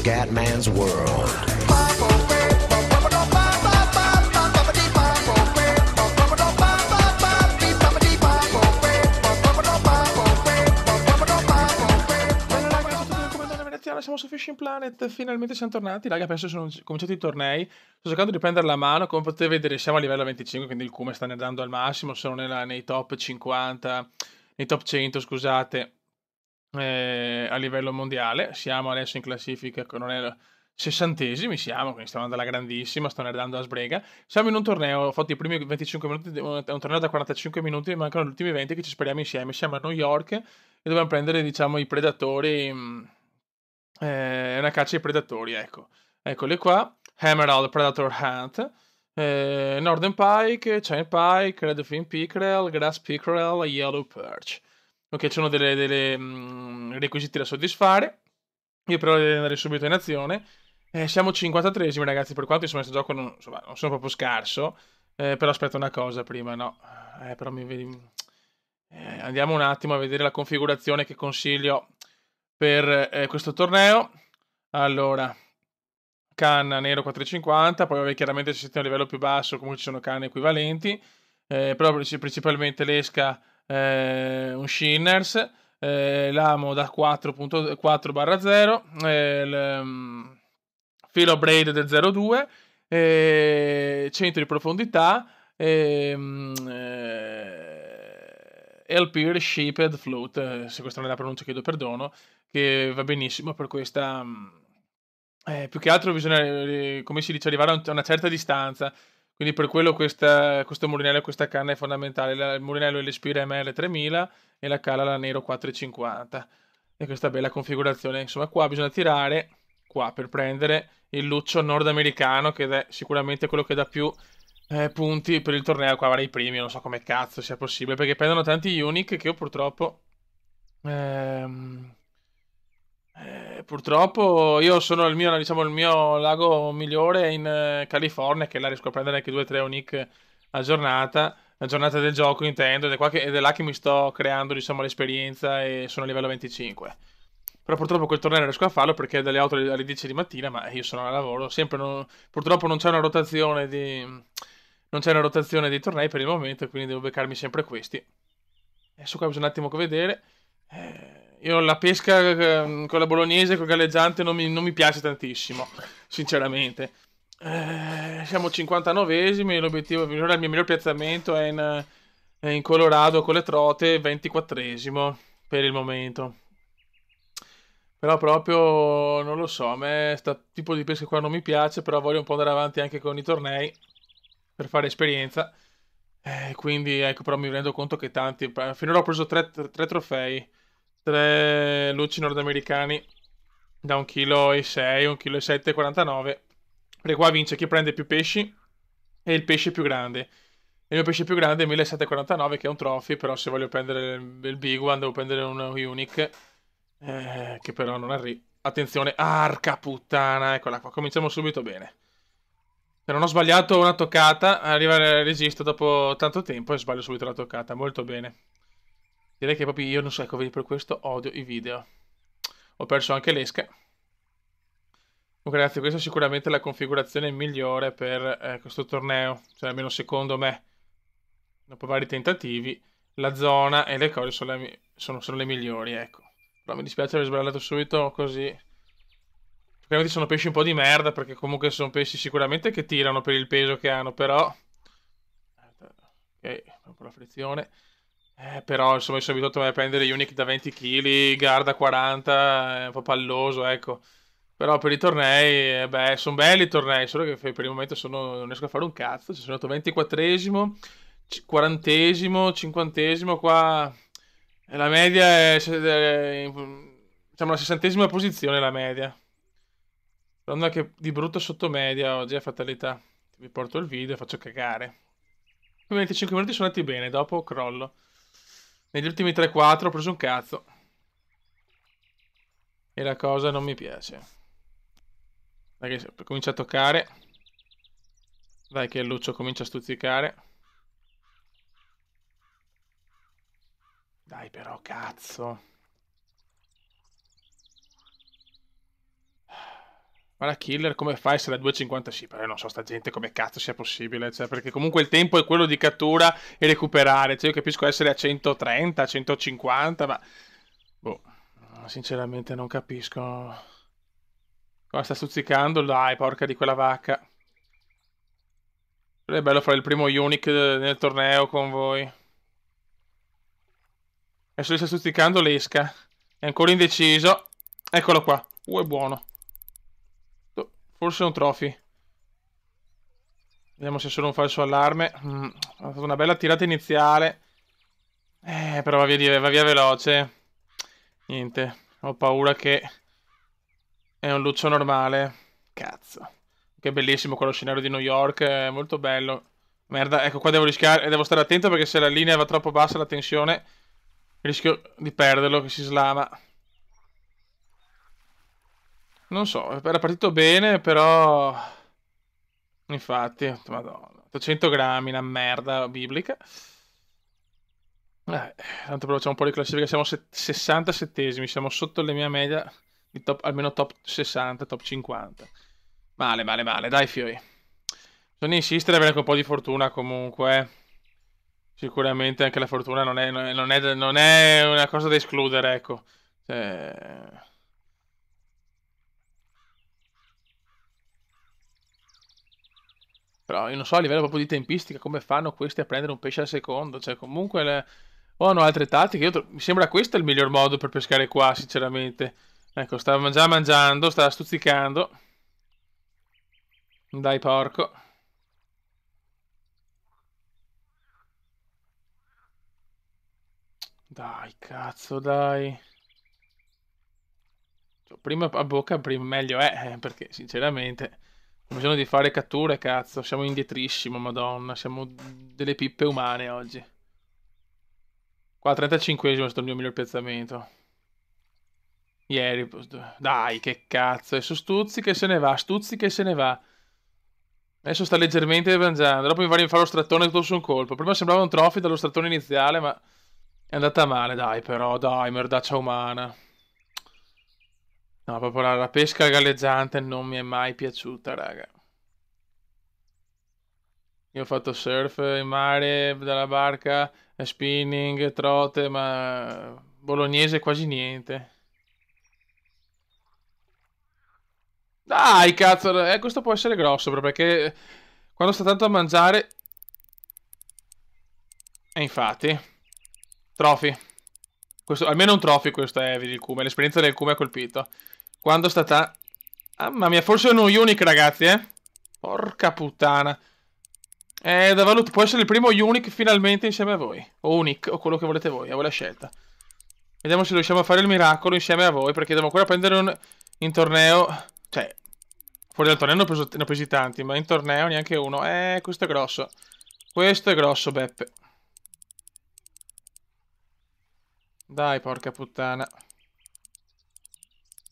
Scatman's World. Siamo su Fishing Planet, finalmente siamo tornati, raga, penso sono cominciati i tornei, sto cercando di prendere la mano, come potete vedere siamo a livello 25, quindi il Cume sta andando al massimo, sono nei top 50, nei top 100, scusate, a livello mondiale, siamo adesso in classifica, non è 60esimi siamo, quindi stiamo andando alla grandissima, sto andando a sbrega, siamo in un torneo, ho fatto i primi 25 minuti, è un torneo da 45 minuti, mancano gli ultimi 20 che ci speriamo insieme, siamo a New York e dobbiamo prendere, diciamo, i predatori. È una caccia ai predatori, ecco. Eccole qua. Emerald Predator Hunt. Northern Pike, Giant Pike, Redfin Pickerel, Grass Pickerel, Yellow Perch. Ok, ci sono delle requisiti da soddisfare. Io però devo andare subito in azione. Siamo 53esimi, ragazzi, per quanto insomma questo gioco insomma, non sono proprio scarso. Però aspetta una cosa prima, no. Però mi vedi. Andiamo un attimo a vedere la configurazione che consiglio per questo torneo. Allora, canna nero 450, poi vabbè, chiaramente se siete a un livello più basso comunque ci sono canne equivalenti, però principalmente l'esca un Shinners, l'amo da 4.4/0, filo braid del 0.2, 100 di profondità, LP Shaped Float, se questa non è la pronuncia chiedo perdono, che va benissimo per questa. Più che altro bisogna, come si dice, arrivare a una certa distanza. Quindi per quello questo mulinello e questa canna è fondamentale. Il mulinello è l'Espira ML 3000 e la cala la Nero 450. E questa bella configurazione. Insomma, qua bisogna tirare qua per prendere il luccio nordamericano, che è sicuramente quello che dà più punti per il torneo. Qua avrei i primi, non so come cazzo sia possibile, perché prendono tanti unique che io purtroppo. Purtroppo io sono diciamo, il mio lago migliore in California, che là riesco a prendere anche 2-3 unique a giornata, la giornata del gioco intendo, ed è là che mi sto creando, diciamo, l'esperienza e sono a livello 25. Però purtroppo quel torneo non riesco a farlo perché è dalle 8 alle 10 di mattina, ma io sono a lavoro, sempre purtroppo non c'è una rotazione dei tornei per il momento, quindi devo beccarmi sempre questi. Adesso qua bisogna un attimo vedere. Io la pesca con la bolognese, con il galleggiante, non mi piace tantissimo, sinceramente. Siamo 59esimi, l'obiettivo, il mio miglior piazzamento è in Colorado con le trote, 24esimo per il momento. Però proprio, non lo so, a me questo tipo di pesca qua non mi piace, però voglio un po' andare avanti anche con i tornei per fare esperienza. Quindi ecco, però mi rendo conto che tanti. Finora ho preso tre trofei, tre lucci nordamericani da 1,6 kg, 1,7 kg, 49. Perché qua vince chi prende più pesci e il pesce più grande. Il mio pesce più grande è 1,749 che è un trophy, però se voglio prendere il big one devo prendere un unique, che però non arriva. Attenzione, arca puttana, eccola qua, cominciamo subito bene. Se non ho sbagliato una toccata, arriva il registro dopo tanto tempo e sbaglio subito la toccata. Molto bene. Direi che proprio io non so, ecco, vedi, per questo odio i video. Ho perso anche l'esca. Comunque ragazzi, questa è sicuramente la configurazione migliore per questo torneo. Cioè, almeno secondo me, dopo vari tentativi, la zona e le cose sono le migliori, ecco. Però mi dispiace aver sbagliato subito così. Sicuramente sono pesci un po' di merda, perché comunque sono pesci sicuramente che tirano per il peso che hanno, però. Ok, un po' la frizione. Però insomma io sono abituato a prendere Unique da 20 kg, Guard da 40, è un po' palloso, ecco. Però per i tornei, beh, sono belli i tornei, solo che per il momento non riesco a fare un cazzo. Ci sono andato 24esimo, 40esimo, 50esimo, qua la media diciamo la 60esima posizione la media. Donna che di brutto sotto media oggi è fatalità. Vi porto il video e faccio cagare. I 25 minuti sono andati bene, dopo crollo. Negli ultimi 3-4 ho preso un cazzo. E la cosa non mi piace. Dai che comincia a toccare. Dai che il luccio comincia a stuzzicare. Dai però, cazzo. Ma la killer come fai a essere a 2,50? Sì, però io non so sta gente come cazzo sia possibile, cioè, perché comunque il tempo è quello di cattura e recuperare, cioè io capisco essere a 130, 150, ma boh, sinceramente non capisco. Qua sta stuzzicando, dai, porca di quella vacca. È bello fare il primo Unique nel torneo con voi. Adesso li sta stuzzicando l'esca. È ancora indeciso. Eccolo qua. È buono. Forse è un trophy. Vediamo se è solo un falso allarme. Ha fatto una bella tirata iniziale. Però va via veloce. Niente. Ho paura che è un luccio normale. Cazzo. Che bellissimo quello scenario di New York. È molto bello. Merda, ecco qua devo rischiare. Devo stare attento perché se la linea va troppo bassa la tensione rischio di perderlo che si slama. Non so, era partito bene, però... Infatti, madonna, 800 grammi, una merda biblica. Tanto però facciamo un po' di classifica, siamo 67esimi, siamo sotto le mie media di top, almeno top 60, top 50. Male, male, male, dai fioi. Bisogna insistere e avere anche un po' di fortuna comunque. Sicuramente anche la fortuna non è una cosa da escludere, ecco. Cioè... Però io non so a livello proprio di tempistica come fanno questi a prendere un pesce al secondo. Cioè, comunque o hanno altre tattiche. Mi sembra questo il miglior modo per pescare qua, sinceramente. Ecco, stava già mangiando, stava stuzzicando. Dai, porco. Dai, cazzo, dai. Cioè, prima a bocca, prima meglio è, perché sinceramente ho bisogno di fare catture, cazzo. Siamo indietrissimo, madonna. Siamo delle pippe umane oggi. Qua 35esimo è stato il mio miglior piazzamento. Ieri, dai, che cazzo. Adesso Stuzzica e se ne va. Stuzzica e se ne va. Adesso sta leggermente mangiando. Dopo mi va a fare lo strattone tutto su un colpo. Prima sembrava un trophy dallo strattone iniziale, ma è andata male. Dai, però, dai, merdaccia umana. No, proprio la pesca galleggiante non mi è mai piaciuta, raga. Io ho fatto surf in mare, dalla barca, spinning, trote, ma bolognese quasi niente. Dai, cazzo, questo può essere grosso, però, perché quando sta tanto a mangiare... E infatti, trophy. Almeno un trophy questo è il Cume, l'esperienza del Cume ha colpito. Quando sta tanto... Mamma mia, forse è uno unique, ragazzi, eh? Porca puttana. Da valutare, può essere il primo unique finalmente insieme a voi. O unique, o quello che volete voi, a voi la scelta. Vediamo se riusciamo a fare il miracolo insieme a voi, perché devo ancora prendere un... In torneo... Cioè, fuori dal torneo ne ho presi tanti, ma in torneo neanche uno. Questo è grosso. Questo è grosso, Beppe. Dai, porca puttana.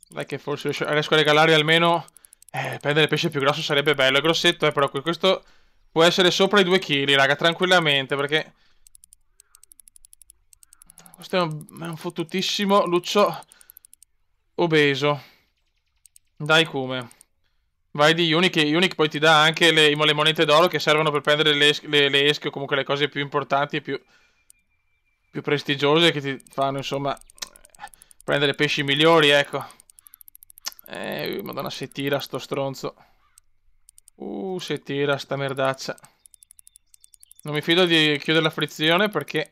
Dai che forse riesco a regalare almeno... prendere il pesce più grosso sarebbe bello. È grossetto, però questo può essere sopra i 2 kg, raga, tranquillamente, perché... Questo è un fottutissimo luccio obeso. Dai, come. Vai di Unique, Unique poi ti dà anche le monete d'oro che servono per prendere le esche o comunque le cose più importanti e più prestigiose che ti fanno, insomma, prendere pesci migliori, ecco. Madonna, se tira sto stronzo. Se tira sta merdaccia. Non mi fido di chiudere la frizione perché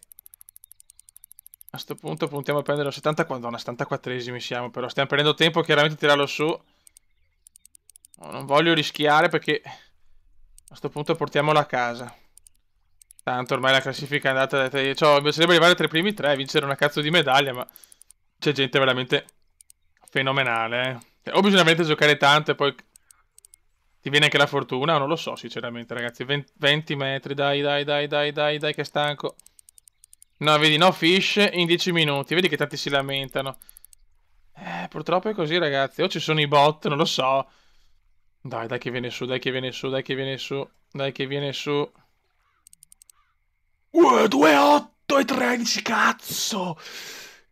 a sto punto puntiamo a prendere 70... Madonna, 74esimi siamo, però stiamo perdendo tempo chiaramente a tirarlo su. Non voglio rischiare perché a sto punto portiamolo a casa. Tanto ormai la classifica è andata... Cioè, mi piacerebbe arrivare tra i primi 3 e vincere una cazzo di medaglia, ma c'è gente veramente fenomenale, o bisogna veramente giocare tanto e poi ti viene anche la fortuna, o non lo so, sinceramente, ragazzi. 20 metri, dai, dai, dai, dai, dai, dai, che stanco. No, vedi, no fish in 10 minuti. Vedi che tanti si lamentano. Purtroppo è così, ragazzi. O ci sono i bot, non lo so. Dai, dai che viene su, dai che viene su, dai che viene su, dai che viene su. 2,8 e 13, cazzo!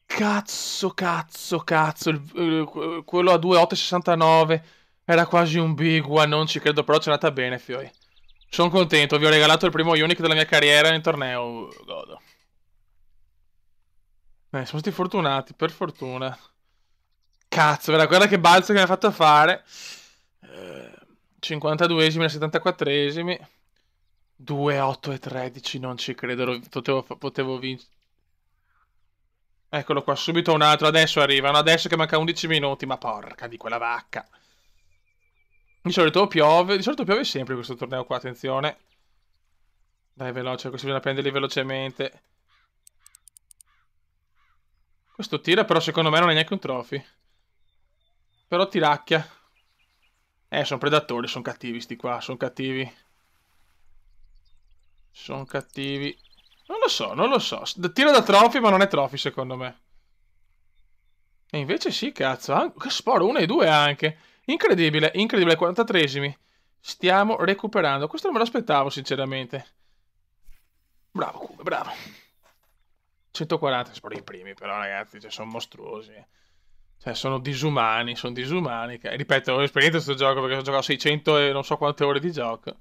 Cazzo, cazzo, cazzo. Quello a 2,8 e 69. Era quasi un big one, non ci credo, però c'è andata bene, fioi. Sono contento, vi ho regalato il primo Unique della mia carriera nel torneo. Godo. Siamo stati fortunati, per fortuna. Cazzo, guarda che balzo che mi ha fatto fare. 52esimi e 74esimi. 2, 8 e 13, non ci credo, potevo vincere. Eccolo qua, subito un altro, adesso arrivano, adesso che manca 11 minuti, ma porca di quella vacca. Di solito piove sempre questo torneo qua, attenzione. Dai, veloce, questi bisogna prenderli velocemente. Questo tira, però secondo me non è neanche un trophy. Però tiracchia. Sono predatori, sono cattivi sti qua, sono cattivi. Sono cattivi. Non lo so, non lo so. Tira da trophy, ma non è trophy secondo me. E invece sì, cazzo. Che sporo, 1 e 2 anche. Incredibile, incredibile, 43esimi. Stiamo recuperando. Questo non me lo aspettavo, sinceramente. Bravo, Cube, bravo. 140, spero i primi, però, ragazzi, cioè, sono mostruosi. Cioè, sono disumani, sono disumani. Ripeto, ho esperienza questo gioco perché ho giocato 600 e non so quante ore di gioco.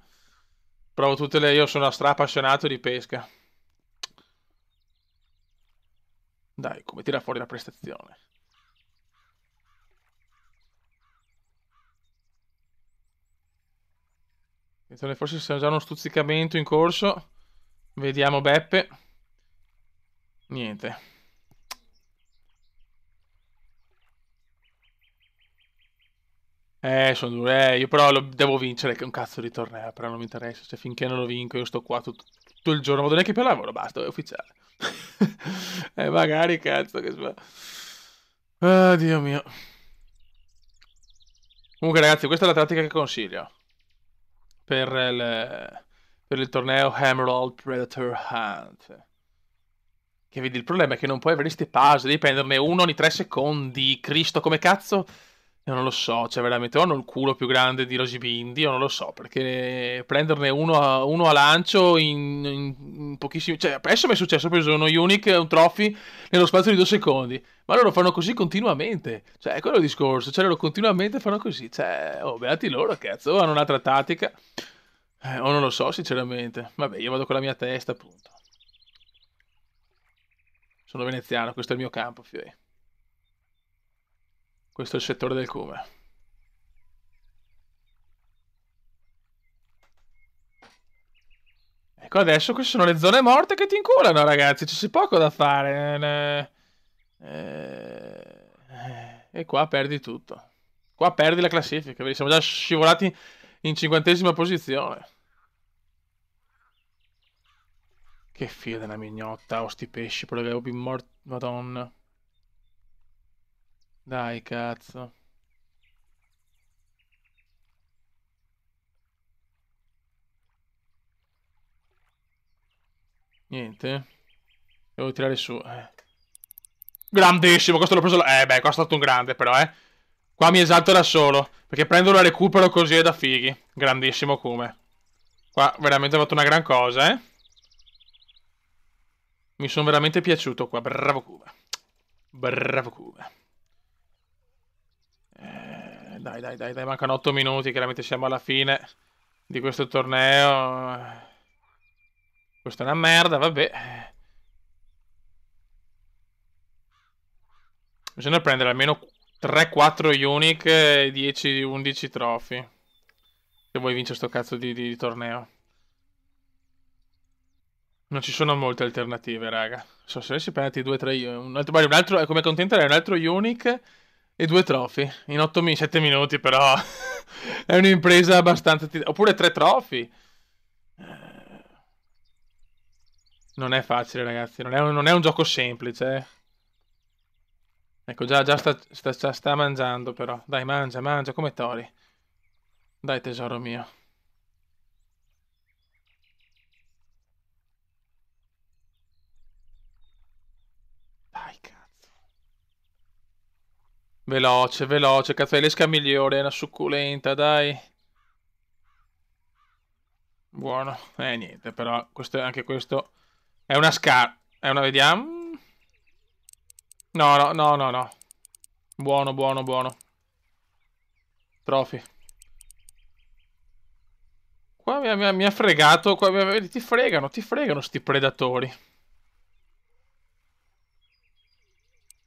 Provo tutte le... Io sono stra appassionato di pesca. Dai, come tira fuori la prestazione. Attenzione, forse c'è già uno stuzzicamento in corso. Vediamo Beppe. Niente. Sono dure. Io però devo vincere, che è un cazzo di torneo, però non mi interessa. Cioè, finché non lo vinco, io sto qua tutto il giorno. Non vado neanche per lavoro, basta, è ufficiale. Magari, cazzo, che ah, Dio mio. Comunque, ragazzi, questa è la tattica che consiglio. Per il torneo Emerald Predator Hunt. Che vedi, il problema è che non puoi avere queste pause, devi prenderne uno ogni 3 secondi. Cristo, come cazzo? Io non lo so, cioè veramente o hanno il culo più grande di Rosy Bindi, io non lo so, perché prenderne uno a lancio in pochissimi... Cioè, adesso mi è successo, ho preso uno Unique, un trophy, nello spazio di 2 secondi. Ma loro fanno così continuamente. Cioè, è quello il discorso, cioè loro continuamente fanno così. Cioè, oh, beati loro, cazzo, o hanno un'altra tattica. O non lo so, sinceramente. Vabbè, io vado con la mia testa, appunto. Sono veneziano, questo è il mio campo, fioi. Questo è il settore del cume. Ecco, adesso queste sono le zone morte che ti inculano, ragazzi. C'è poco da fare. E qua perdi tutto. Qua perdi la classifica. Vedi, siamo già scivolati in 50esima posizione. Che figlio della mignotta. Oh, sti pesci, però avevo più morti. Madonna. Dai, cazzo. Niente. Devo tirare su. Grandissimo, questo l'ho preso... beh, qua è stato un grande, però, Qua mi esalto da solo, perché prendo la recupero così è da fighi. Grandissimo come. Qua veramente ho fatto una gran cosa, Mi sono veramente piaciuto qua. Bravo Cuba. Bravo Cuba. Dai, mancano 8 minuti, chiaramente siamo alla fine di questo torneo. Questa è una merda, vabbè. Bisogna prendere almeno 3-4 Unique e 10-11 trofei. Se vuoi vincere sto cazzo di torneo. Non ci sono molte alternative, raga. So, se avessi prendi 2-3 un altro, come contender è un altro Unique e 2 trofei. In 7 minuti, però. È un'impresa abbastanza... Oppure 3 trofei. Non è facile, ragazzi. Non è un gioco semplice, Ecco, già sta mangiando, però. Dai, mangia, come Tori. Dai, tesoro mio. Dai, cazzo. Veloce, cazzo, è l'esca migliore, è una succulenta, dai. Buono. Niente, però, anche questo è una È una, vediamo. No. Buono. Trophy. mi ha fregato. Vedi, ti fregano sti predatori.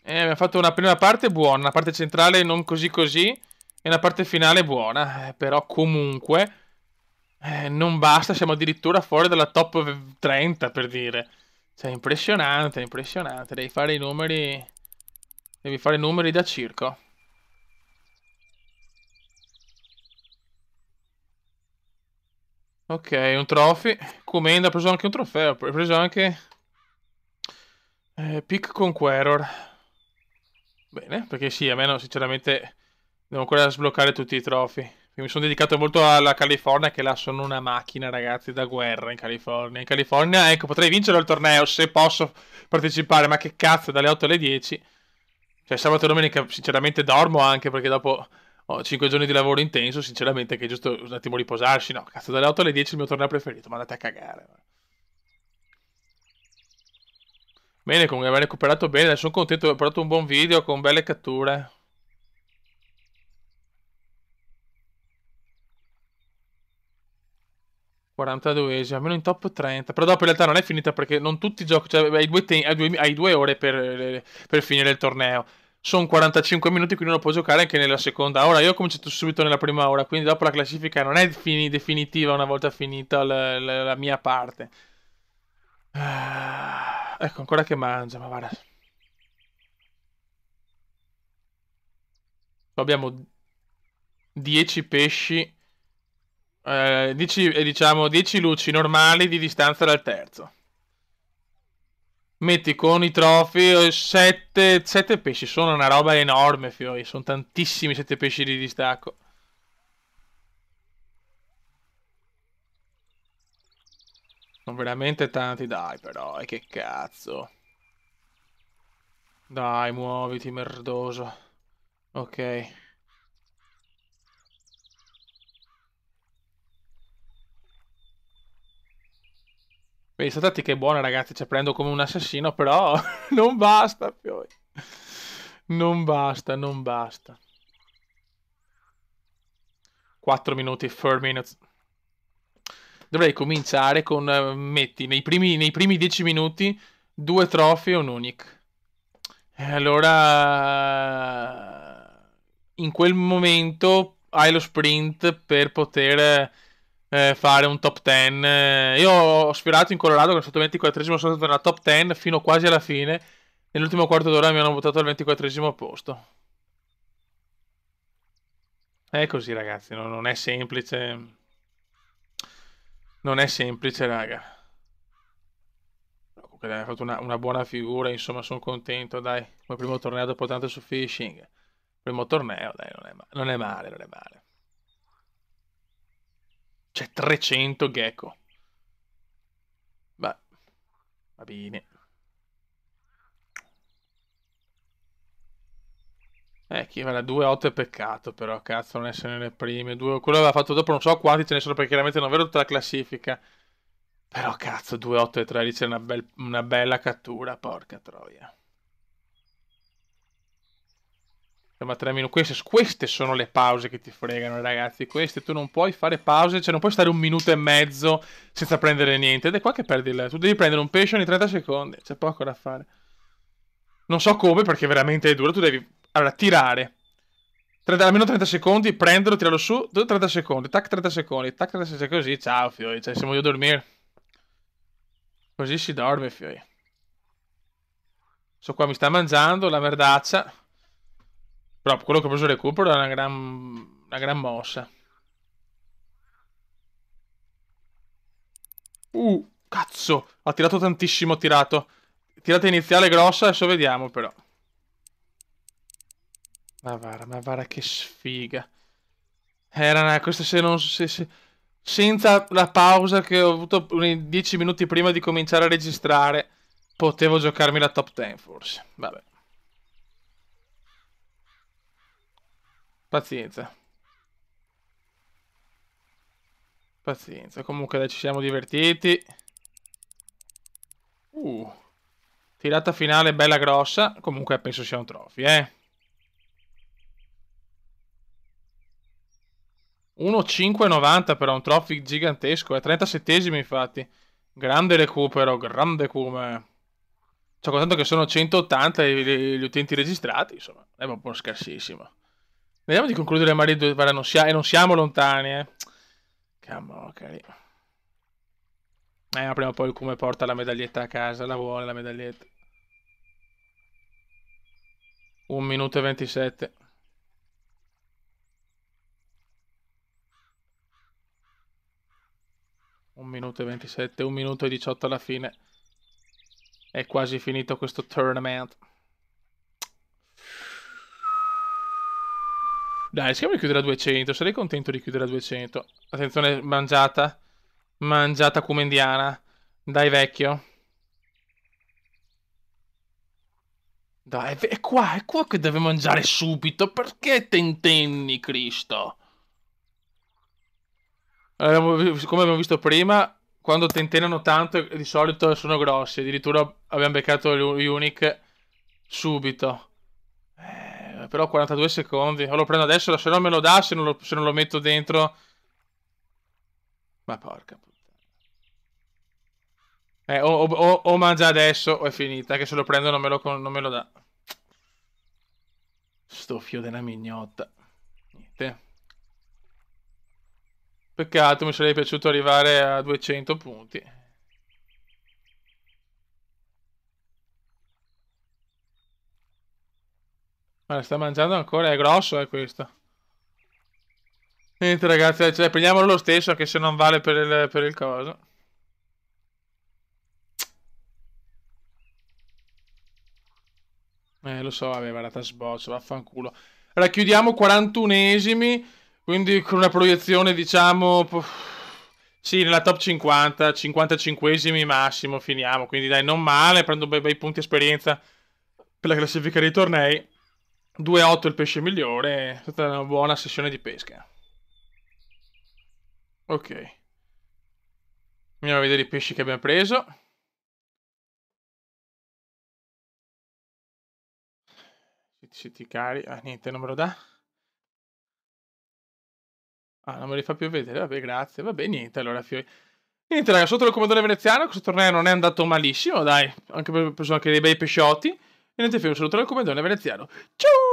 Mi ha fatto una prima parte buona, una parte centrale non così così, e una parte finale buona. Però comunque non basta, siamo addirittura fuori dalla top 30 per dire. Cioè, impressionante, impressionante. Devi fare i numeri. Devi fare numeri da circo. Ok, un trophy. Comenda ha preso anche un trofeo. Ha preso anche Pick Conqueror. Bene, perché sì, a me no, sinceramente devo ancora sbloccare tutti i trofei. Mi sono dedicato molto alla California, che là sono una macchina, ragazzi, da guerra in California. In California, ecco, potrei vincere il torneo se posso partecipare, ma che cazzo, dalle 8 alle 10. Cioè, sabato e domenica, sinceramente, dormo anche perché dopo 5 giorni di lavoro intenso, sinceramente, che è giusto un attimo riposarsi. No, cazzo, dalle 8 alle 10 è il mio torneo preferito, ma andate a cagare. Bene, comunque, aver recuperato bene, sono contento, ho portato un buon video con belle catture. 42esimo, almeno in top 30. Però dopo in realtà non è finita perché non tutti i giochi. Cioè, hai 2 ore per finire il torneo. Sono 45 minuti, quindi uno può giocare anche nella seconda ora. Io ho cominciato subito nella prima ora, quindi dopo la classifica non è definitiva una volta finita la mia parte. Ecco, ancora che mangia, ma guarda. Abbiamo 10 pesci. 10, diciamo 10 luci normali di distanza dal terzo. Metti con i trofei 7 pesci, sono una roba enorme, fioi. Sono tantissimi 7 pesci di distacco. Sono veramente tanti, dai, però, che cazzo. Dai, muoviti, merdoso. Ok. Beh, questa tattica è buona, ragazzi. Cioè, prendo come un assassino, però non basta, fioi. Non basta, non basta. 4 minuti, 4 minutes. Dovrei cominciare con, metti, nei primi 10 minuti, 2 trofei e un unic. E allora, in quel momento hai lo sprint per poter fare un top 10. Io ho sfiorato in Colorado, che sono stato 24esimo, sono stato nella top 10 fino quasi alla fine. Nell'ultimo quarto d'ora mi hanno votato al 24esimo posto. È così, ragazzi, non è semplice. Non è semplice, raga. Comunque dai, hai fatto una buona figura, insomma, sono contento, dai. Come primo torneo dopo tanto su Fishing. Primo torneo, dai, non è male, non è male. C'è 300 gecko. Beh, va bene. Chi va da 2-8 è peccato, però, cazzo, non essere nelle prime. Quello aveva fatto dopo, non so quanti ce ne sono, perché chiaramente non vedo tutta la classifica. Però, cazzo, 2-8 e 13 è una bella cattura, porca troia. Ma 3 minuti. Queste sono le pause che ti fregano, ragazzi. Queste tu non puoi fare pause, cioè non puoi stare un minuto e mezzo senza prendere niente. Ed è qua che perdi il. Tu devi prendere un pesce ogni 30 secondi. C'è poco da fare. Non so come, perché veramente è duro. Tu devi. Allora, tirare. Almeno 30 secondi, prenderlo, tirarlo su. 30 secondi, tac 30 secondi, tac 30 secondi. Così, ciao, fioi. Cioè, siamo io a dormire. Così si dorme, fioi. So qua mi sta mangiando la merdaccia. Però quello che ho preso recupero è una gran mossa. Cazzo! Ha tirato tantissimo, ha tirato. Tirata iniziale grossa, adesso vediamo però. Ma guarda che sfiga. Questa se non. Senza la pausa che ho avuto 10 minuti prima di cominciare a registrare, potevo giocarmi la top 10 forse. Vabbè. Pazienza. Pazienza. Comunque dai, ci siamo divertiti. Tirata finale bella grossa. Comunque penso sia un trophy, eh. 1,590 però, un trophy gigantesco, è 37esimo infatti. Grande recupero, grande come. Cioè, contando che sono 180 gli utenti registrati, insomma, è proprio scarsissimo. Vediamo di concludere Mario 2, guarda, non siamo lontani, Cavolo, cari. Ma prima o poi il come porta la medaglietta a casa, la vuole la medaglietta. 1 minuto e 27. Un minuto e 27, 1 minuto e 18 alla fine. È quasi finito questo tournament. Dai, rischiamo di chiudere a 200. Sarei contento di chiudere a 200. Attenzione, mangiata. Mangiata come indiana. Dai, vecchio. Dai, è qua che deve mangiare subito. Perché tentenni, Cristo? Come abbiamo visto prima, quando tentenano tanto di solito sono grossi. Addirittura abbiamo beccato l'Unic subito. Però 42 secondi. O lo prendo adesso, se non me lo dà, se non lo metto dentro. Ma porca puttana. O mangia adesso o è finita. Che se lo prendo non me lo dà. Sto fio della mignotta. Niente. Peccato, mi sarebbe piaciuto arrivare a 200 punti. Ma sta mangiando ancora, è grosso questo. Niente ragazzi, cioè, prendiamolo lo stesso anche se non vale per il coso. Lo so, vabbè, guarda, sboccia, vaffanculo. Allora, chiudiamo 41esimi, quindi con una proiezione, diciamo, sì, nella top 50, 55esimi massimo, finiamo. Quindi dai, non male, prendo bei punti esperienza per la classifica dei tornei. 2,8 il pesce migliore, è stata una buona sessione di pesca. Ok. Andiamo a vedere i pesci che abbiamo preso. Se ti cari. Ah, niente, non me lo dà. Ah, non me li fa più vedere. Vabbè, grazie. Vabbè, niente, allora, fiori. Niente, raga, sotto il comandante veneziano, questo torneo non è andato malissimo, dai. Anche per ho preso anche dei bei pesciotti. E niente, fiori, saluto il comandante veneziano. Ciao!